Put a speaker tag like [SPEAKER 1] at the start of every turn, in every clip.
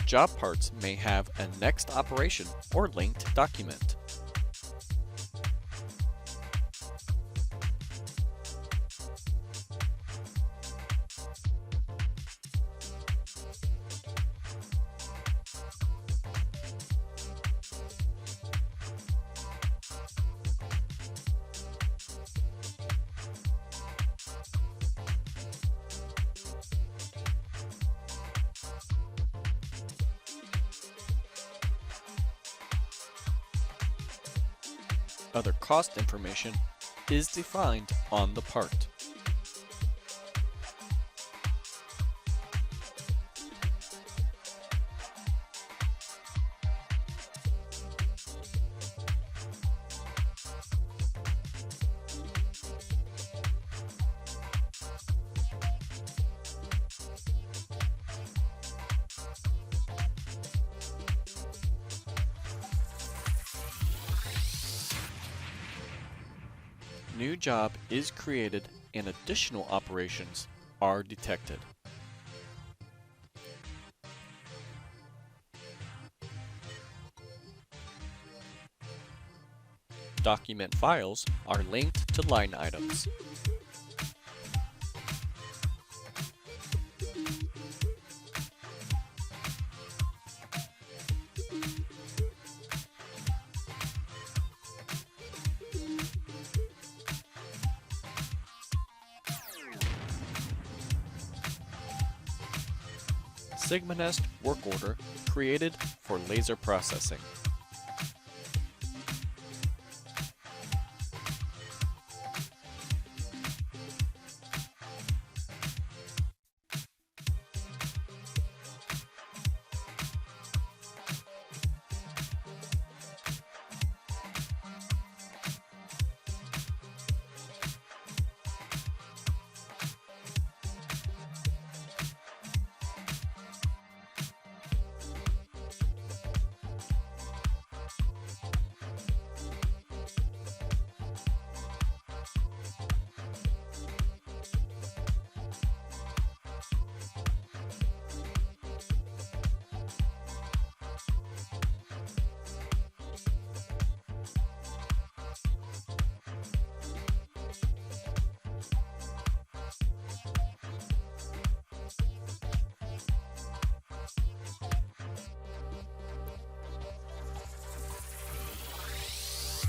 [SPEAKER 1] Job parts may have a next operation or linked document. Other cost information is defined on the part. New job is created and additional operations are detected. Document files are linked to line items. Sigmatek work order created for laser processing.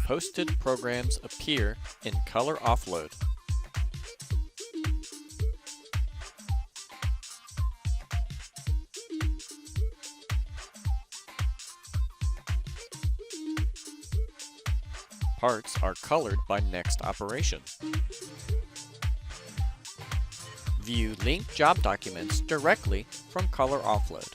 [SPEAKER 1] Posted programs appear in color offload. Parts are colored by next operation. View linked job documents directly from color offload.